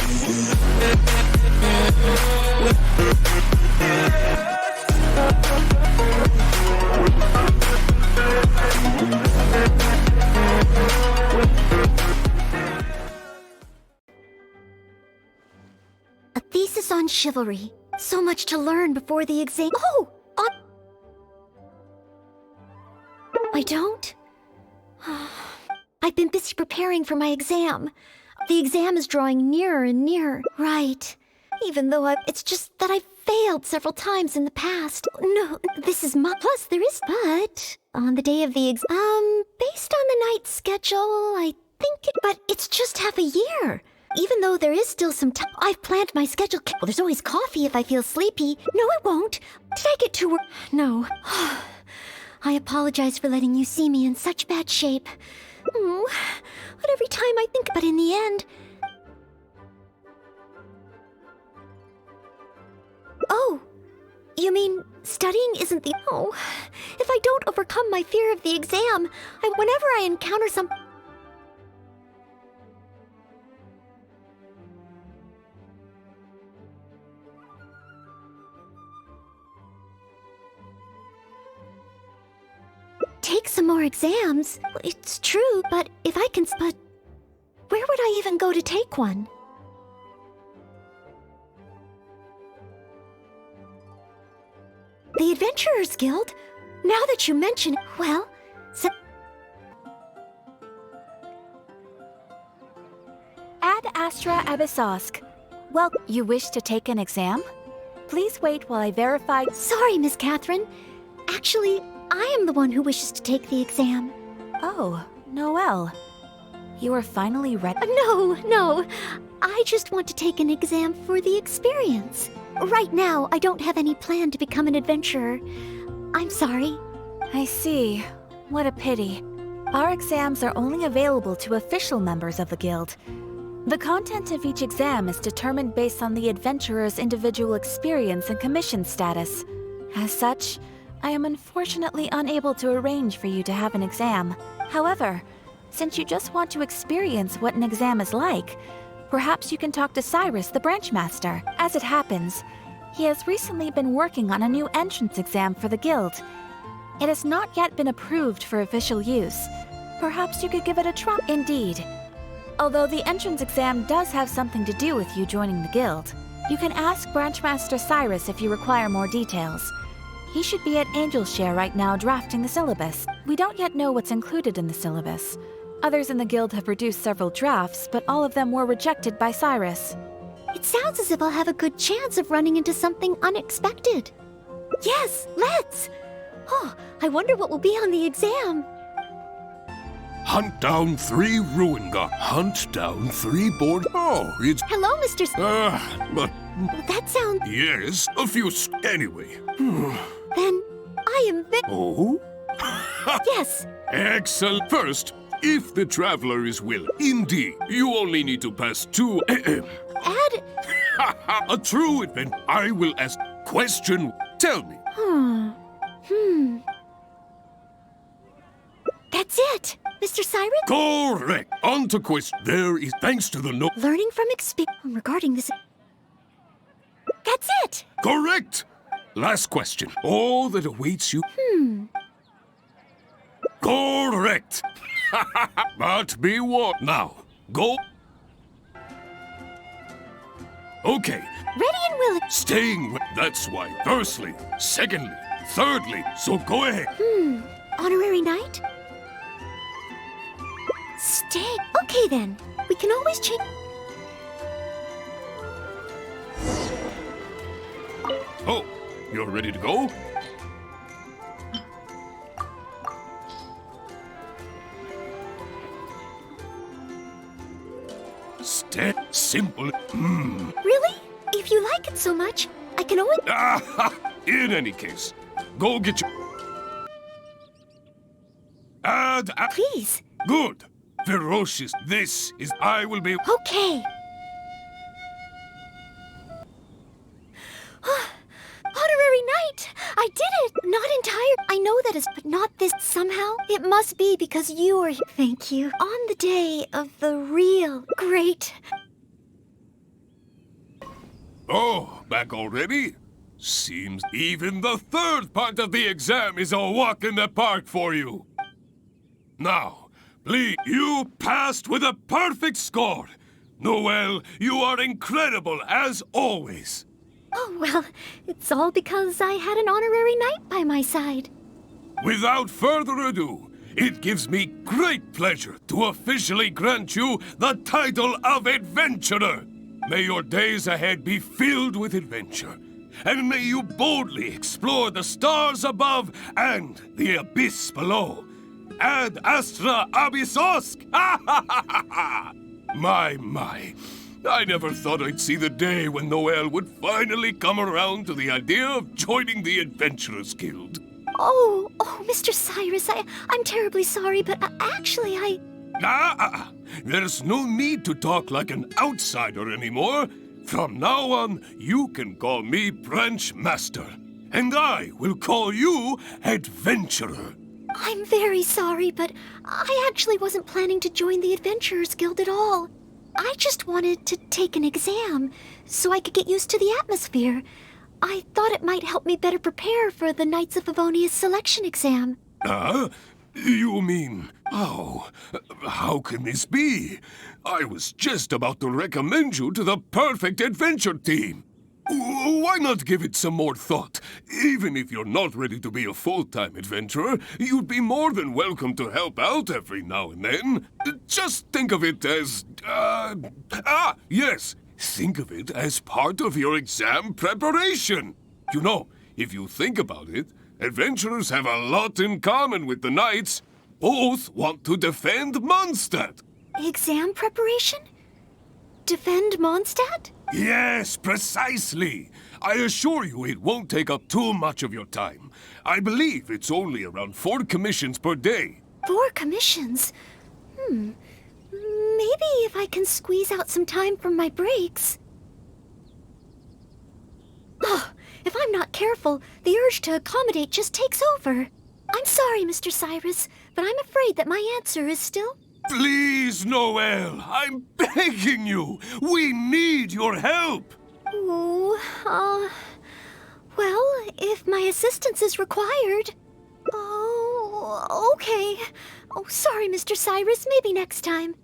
A thesis on chivalry. So much to learn before the exam. Oh! I don't? I've been busy preparing for my exam. The exam is drawing nearer and nearer. Right. Even though it's just that I've failed several times in the past. No, this is plus there is, but on the day of the exam, based on the night schedule, I think but it's just half a year. Even though there is still some time, I've planned my schedule. Well, there's always coffee if I feel sleepy. No, I won't. Did I get to work? No. I apologize for letting you see me in such bad shape. Oh, but every time I think, but in the end... Oh, you mean studying isn't the... Oh, if I don't overcome my fear of the exam, whenever I encounter some... Take some more exams. It's true, but if I can... But where would I even go to take one? The Adventurers Guild? Now that you mention it, well... Ad Astra Abyssosk. Well, you wish to take an exam? Please wait while I verify... Sorry, Miss Catherine. Actually, I am the one who wishes to take the exam. Oh, Noelle. You are finally ready? No. I just want to take an exam for the experience. Right now, I don't have any plan to become an adventurer. I'm sorry. I see. What a pity. Our exams are only available to official members of the guild. The content of each exam is determined based on the adventurer's individual experience and commission status. As such, I am unfortunately unable to arrange for you to have an exam. However, since you just want to experience what an exam is like, perhaps you can talk to Cyrus, the branch master. As it happens, he has recently been working on a new entrance exam for the guild. It has not yet been approved for official use. Perhaps you could give it a try. Indeed. Although the entrance exam does have something to do with you joining the guild, you can ask Branch Master Cyrus if you require more details. He should be at Angel's Share right now drafting the syllabus. We don't yet know what's included in the syllabus. Others in the guild have produced several drafts, but all of them were rejected by Cyrus. It sounds as if I'll have a good chance of running into something unexpected. Yes, let's! Oh, I wonder what will be on the exam. Hunt down 3 ruin guards. Hunt down 3 board... Oh, it's... Hello, Mr. But... That sounds... Yes, a few... Anyway. Then, I am Oh? Yes. Excellent. First, if the traveler is willing. Indeed, you only need to pass 2... Add... A true event. I will ask question. Tell me. That's it, Mr. Cyrus? Correct. On to question. There is, thanks to the no... Learning from experience regarding this... That's it! Correct. Last question. All that awaits you... Correct. But be warned. Now, go... Okay. Ready and willing. Staying... That's why. Firstly. Secondly. Thirdly. So go ahead. Honorary knight? Stay. Okay then. We can always change... Oh, you're ready to go? Stay simple. Really? If you like it so much, I can always... In any case, go get your... Please. Good. Ferocious. This is... I will be... Okay. Honorary knight! I did it! Not entire... I know that is... But not this... Somehow, it must be because you are... Thank you. On the day of the real great... Oh, back already? Seems even the third part of the exam is a walk in the park for you. Now, please, you passed with a perfect score. Noelle, you are incredible as always. Oh, well, it's all because I had an honorary knight by my side. Without further ado, it gives me great pleasure to officially grant you the title of Adventurer. May your days ahead be filled with adventure, and may you boldly explore the stars above and the abyss below. Ad astra abyssosk! My. I never thought I'd see the day when Noelle would finally come around to the idea of joining the Adventurers Guild. Oh, Mr. Cyrus, I'm terribly sorry, but actually There's no need to talk like an outsider anymore. From now on, you can call me Branch Master, and I will call you Adventurer. I'm very sorry, but I actually wasn't planning to join the Adventurers Guild at all. I just wanted to take an exam so I could get used to the atmosphere. I thought it might help me better prepare for the Knights of Favonia's selection exam. You mean, how can this be? I was just about to recommend you to the perfect adventure team. Why not give it some more thought? Even if you're not ready to be a full-time adventurer, you'd be more than welcome to help out every now and then. Just think of it as, yes, think of it as part of your exam preparation. You know, if you think about it, adventurers have a lot in common with the knights. Both want to defend Mondstadt. Exam preparation? Defend Mondstadt? Yes, precisely. I assure you it won't take up too much of your time. I believe it's only around 4 commissions per day. 4 commissions? Maybe if I can squeeze out some time from my breaks. Oh, if I'm not careful, the urge to accommodate just takes over. I'm sorry, Mr. Cyrus, but I'm afraid that my answer is still... Please, Noelle, I'm begging you. We need your help. Well, if my assistance is required... Oh, okay. Oh, sorry, Mr. Cyrus. Maybe next time.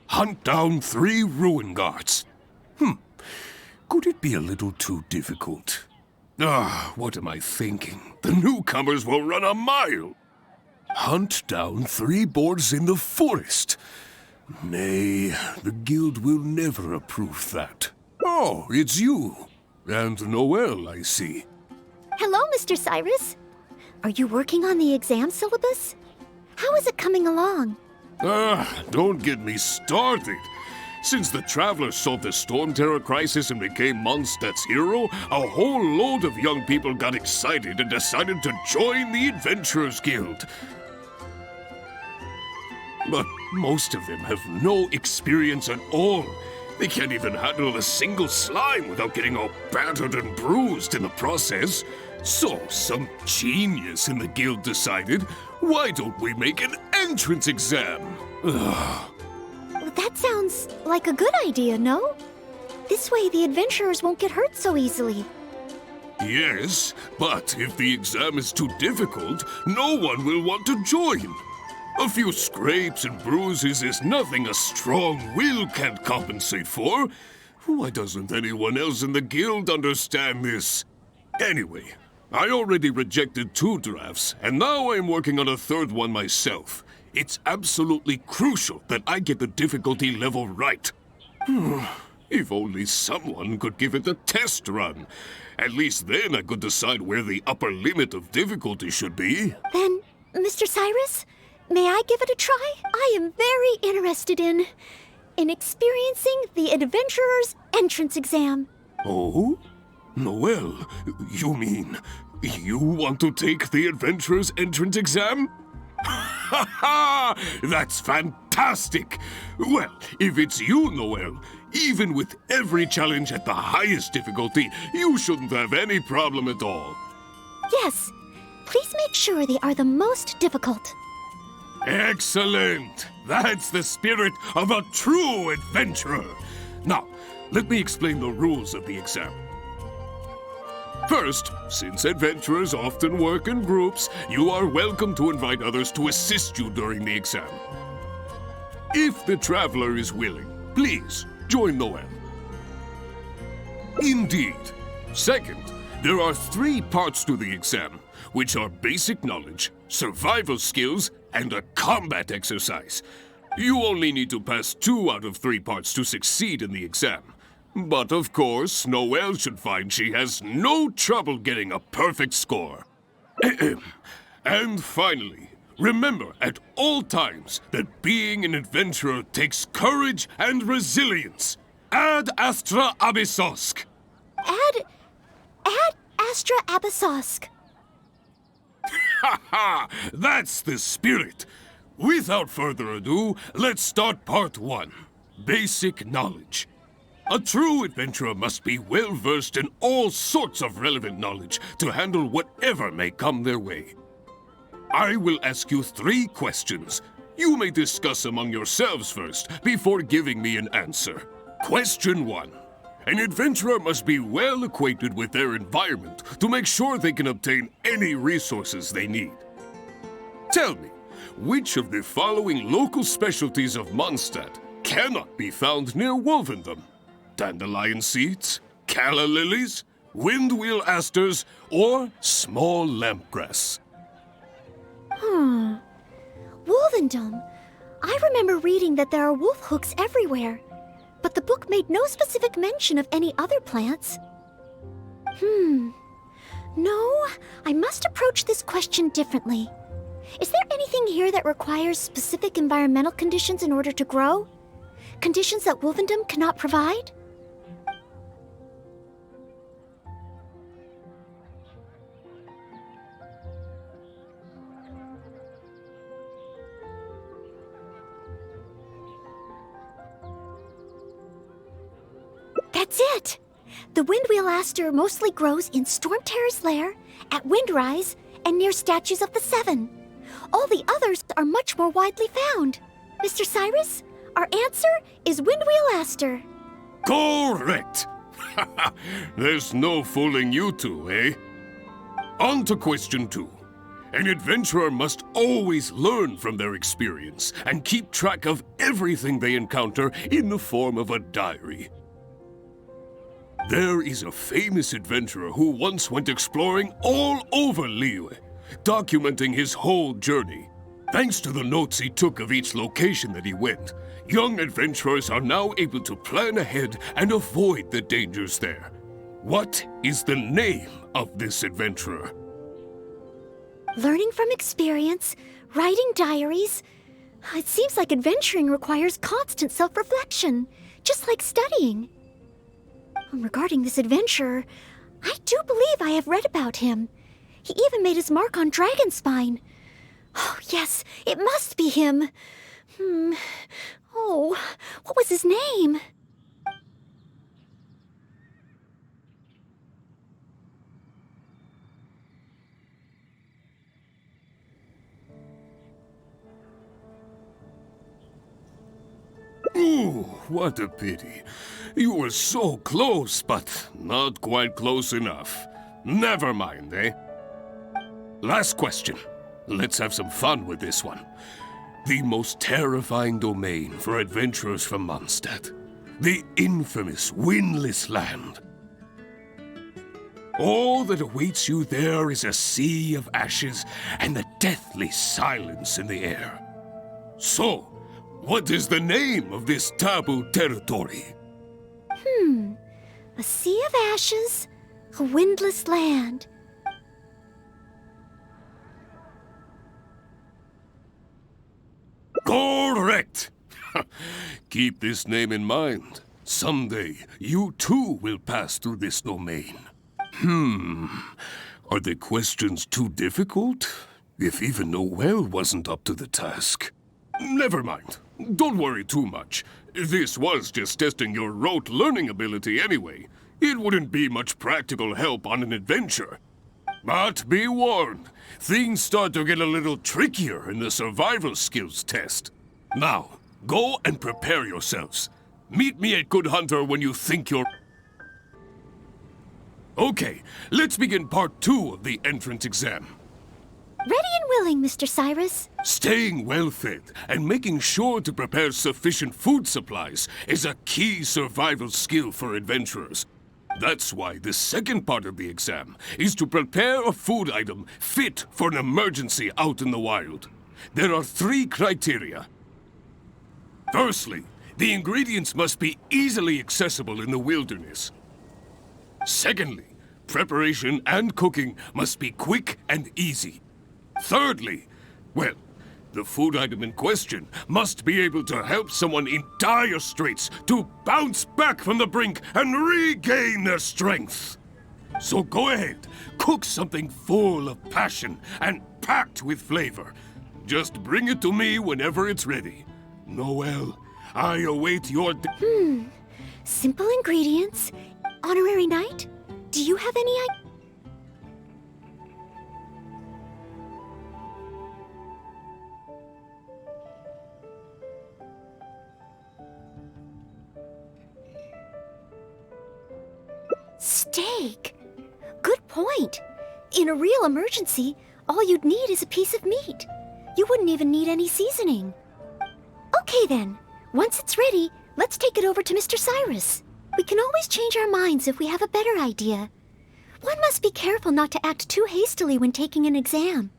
Hunt down 3 ruin guards. Could it be a little too difficult? What am I thinking? The newcomers will run a mile. Hunt down 3 boards in the forest. Nay, the guild will never approve that. Oh, it's you. And Noelle, I see. Hello, Mr. Cyrus. Are you working on the exam syllabus? How is it coming along? Don't get me started. Since the Travelers solved the Storm Terror crisis and became Mondstadt's hero, a whole load of young people got excited and decided to join the Adventurers Guild. But most of them have no experience at all. They can't even handle a single slime without getting all battered and bruised in the process. So some genius in the guild decided, why don't we make an entrance exam? Well, that sounds like a good idea, no? This way the adventurers won't get hurt so easily. Yes, but if the exam is too difficult, no one will want to join. A few scrapes and bruises is nothing a strong will can't compensate for. Why doesn't anyone else in the guild understand this? Anyway, I already rejected 2 drafts, and now I'm working on a 3rd one myself. It's absolutely crucial that I get the difficulty level right. If only someone could give it a test run. At least then I could decide where the upper limit of difficulty should be. Then, Mr. Cyrus, may I give it a try? I am very interested in experiencing the Adventurer's Entrance Exam. Oh? Noelle, you mean you want to take the Adventurer's Entrance Exam? Ha ha! That's fantastic! Well, if it's you, Noelle, even with every challenge at the highest difficulty, you shouldn't have any problem at all. Yes, please make sure they are the most difficult. Excellent! That's the spirit of a true adventurer. Now, let me explain the rules of the exam. First, since adventurers often work in groups, you are welcome to invite others to assist you during the exam. If the traveler is willing, please join Noelle. Indeed. Second, there are 3 parts to the exam, which are basic knowledge, survival skills, and a combat exercise. You only need to pass 2 out of 3 parts to succeed in the exam. But of course, Noelle should find she has no trouble getting a perfect score. And finally, remember at all times that being an adventurer takes courage and resilience. Ad astra abyssosk. Ad Astra Abyssosk. Ha ha! That's the spirit! Without further ado, let's start part 1. Basic knowledge. A true adventurer must be well versed in all sorts of relevant knowledge to handle whatever may come their way. I will ask you 3 questions. You may discuss among yourselves first before giving me an answer. Question 1. An adventurer must be well acquainted with their environment to make sure they can obtain any resources they need. Tell me, which of the following local specialties of Mondstadt cannot be found near Wolvendom? Dandelion seeds, calla lilies, windwheel asters, or small lampgrass? Wolvendom. I remember reading that there are wolf hooks everywhere, but the book made no specific mention of any other plants. No, I must approach this question differently. Is there anything here that requires specific environmental conditions in order to grow? Conditions that Wolvendom cannot provide? That's it! The windwheel aster mostly grows in Stormterror's lair, at Windrise, and near statues of the Seven. All the others are much more widely found. Mr. Cyrus, our answer is windwheel aster. Correct! There's no fooling you two, eh? On to question 2. An adventurer must always learn from their experience and keep track of everything they encounter in the form of a diary. There is a famous adventurer who once went exploring all over Liyue, documenting his whole journey. Thanks to the notes he took of each location that he went, young adventurers are now able to plan ahead and avoid the dangers there. What is the name of this adventurer? Learning from experience, writing diaries. It seems like adventuring requires constant self-reflection, just like studying. Regarding this adventurer, I do believe I have read about him. He even made his mark on Dragonspine. Oh, yes, it must be him. Oh, what was his name? Ooh, what a pity. You were so close, but not quite close enough. Never mind, eh? Last question. Let's have some fun with this one. The most terrifying domain for adventurers from Mondstadt. The infamous Windless Land. All that awaits you there is a sea of ashes and the deathly silence in the air. So, what is the name of this taboo territory? A sea of ashes, a windless land. Correct! Keep this name in mind. Someday, you too will pass through this domain. Are the questions too difficult? If even Noelle wasn't up to the task. Never mind. Don't worry too much. This was just testing your rote learning ability anyway. It wouldn't be much practical help on an adventure. But be warned, things start to get a little trickier in the survival skills test. Now, go and prepare yourselves. Meet me at Good Hunter when you think you're... Okay, let's begin part 2 of the entrance exam. Ready and willing, Mr. Cyrus. Staying well-fed and making sure to prepare sufficient food supplies is a key survival skill for adventurers. That's why the second part of the exam is to prepare a food item fit for an emergency out in the wild. There are 3 criteria. Firstly, the ingredients must be easily accessible in the wilderness. Secondly, preparation and cooking must be quick and easy. Thirdly, well, the food item in question must be able to help someone in dire straits to bounce back from the brink and regain their strength. So go ahead, cook something full of passion and packed with flavor. Just bring it to me whenever it's ready. Noelle, I await your... Simple ingredients. Honorary knight? Do you have any idea? Steak. Good point. In a real emergency, all you'd need is a piece of meat. You wouldn't even need any seasoning. Okay then. Once it's ready, let's take it over to Mr. Cyrus. We can always change our minds if we have a better idea. One must be careful not to act too hastily when taking an exam.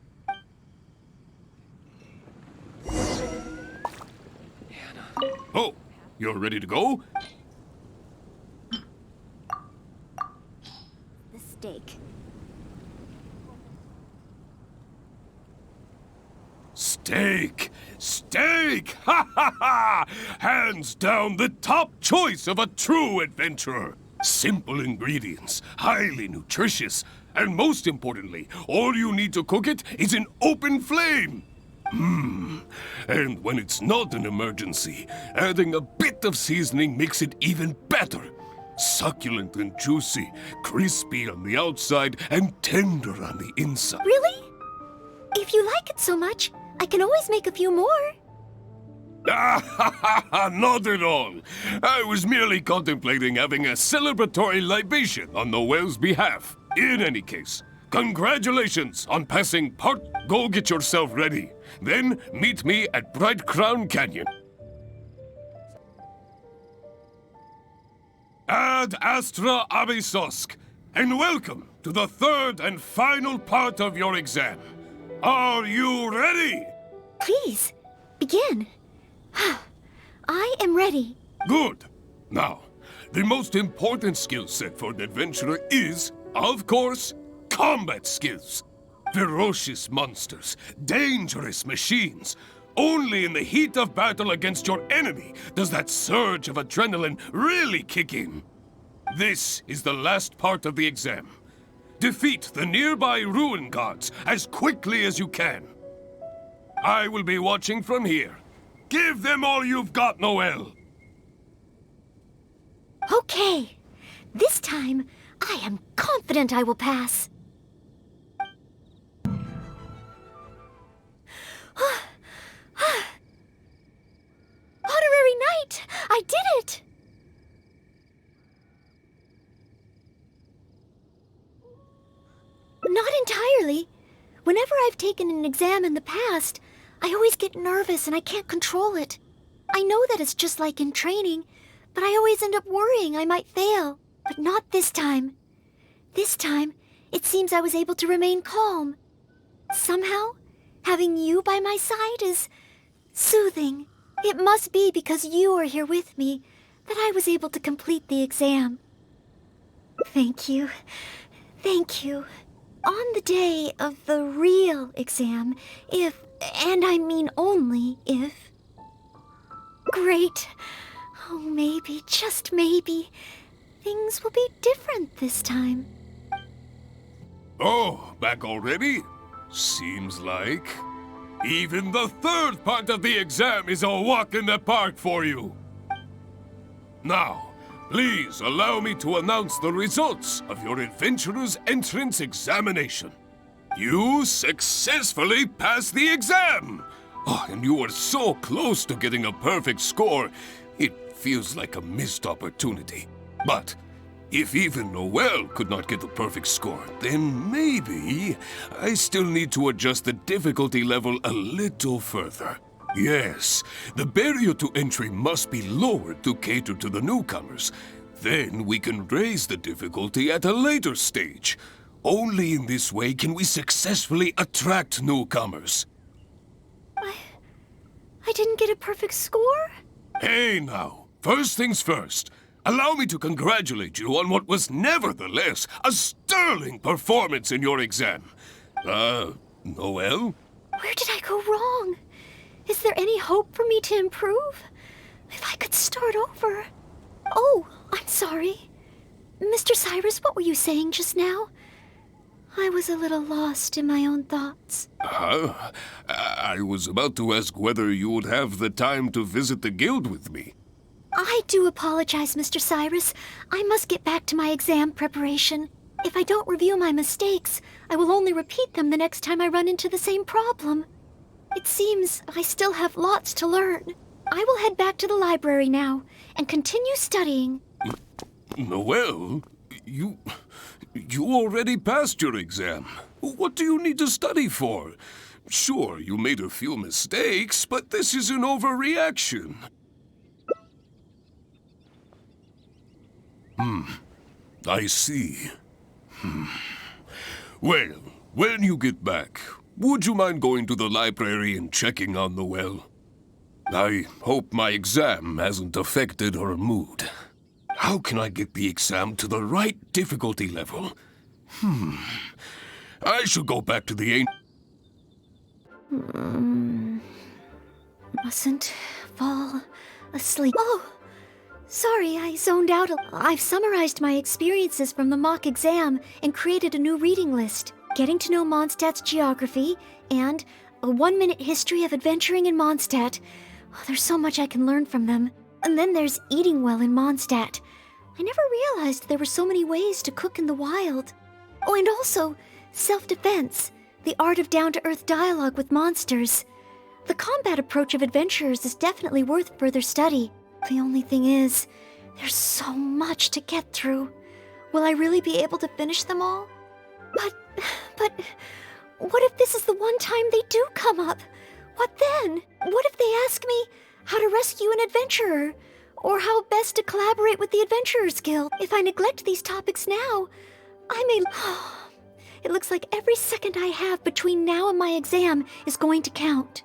Oh, you're ready to go? The steak. Steak! Steak! Ha ha ha! Hands down the top choice of a true adventurer. Simple ingredients, highly nutritious, and most importantly, all you need to cook it is an open flame. And when it's not an emergency, adding a bit of seasoning makes it even better. Succulent and juicy, crispy on the outside and tender on the inside. Really? If you like it so much, I can always make a few more. Not at all. I was merely contemplating having a celebratory libation on Noelle's behalf. In any case, congratulations on passing part. Go get yourself ready. Then meet me at Bright Crown Canyon. Ad Astra Abysosk, and welcome to the third and final part of your exam. Are you ready? Please, begin. I am ready. Good. Now, the most important skill set for an adventurer is, of course, combat skills. Ferocious monsters, dangerous machines. Only in the heat of battle against your enemy does that surge of adrenaline really kick in. This is the last part of the exam. Defeat the nearby ruin gods as quickly as you can. I will be watching from here. Give them all you've got, Noelle. Okay. This time, I am confident I will pass. Honorary knight! I did it! Not entirely. Whenever I've taken an exam in the past, I always get nervous and I can't control it. I know that it's just like in training, but I always end up worrying I might fail. But not this time. This time, it seems I was able to remain calm. Somehow, having you by my side is soothing. It must be because you are here with me that I was able to complete the exam. Thank you. Thank you. On the day of the real exam, if, and I mean only if... Great. Oh, maybe, just maybe, things will be different this time. Oh, back already? Seems like. Even the third part of the exam is a walk in the park for you. Now, please allow me to announce the results of your adventurer's entrance examination. You successfully passed the exam! Oh, and you were so close to getting a perfect score, it feels like a missed opportunity. But if even Noelle could not get the perfect score, then maybe I still need to adjust the difficulty level a little further. Yes, the barrier to entry must be lowered to cater to the newcomers. Then we can raise the difficulty at a later stage. Only in this way can we successfully attract newcomers. I didn't get a perfect score? Hey now, first things first. Allow me to congratulate you on what was nevertheless a sterling performance in your exam. Noelle? Where did I go wrong? Is there any hope for me to improve? If I could start over. Oh, I'm sorry. Mr. Cyrus, what were you saying just now? I was a little lost in my own thoughts. I was about to ask whether you would have the time to visit the guild with me. I do apologize, Mr. Cyrus. I must get back to my exam preparation. If I don't review my mistakes, I will only repeat them the next time I run into the same problem. It seems I still have lots to learn. I will head back to the library now and continue studying. Noelle, you already passed your exam. What do you need to study for? Sure, you made a few mistakes, but this is an overreaction. I see. Well, when you get back, would you mind going to the library and checking on Noelle? I hope my exam hasn't affected her mood. How can I get the exam to the right difficulty level? I should go back to the Mustn't fall asleep. Oh! Sorry, I zoned out. I've summarized my experiences from the mock exam and created a new reading list. Getting to know Mondstadt's geography and a 1-minute history of adventuring in Mondstadt. Oh, there's so much I can learn from them. And then there's eating well in Mondstadt. I never realized there were so many ways to cook in the wild. Oh, and also self-defense, the art of down-to-earth dialogue with monsters. The combat approach of adventurers is definitely worth further study. The only thing is, there's so much to get through. Will I really be able to finish them all? But, what if this is the one time they do come up? What then? What if they ask me how to rescue an adventurer? Or how best to collaborate with the Adventurers Guild? If I neglect these topics now, I may... It looks like every second I have between now and my exam is going to count.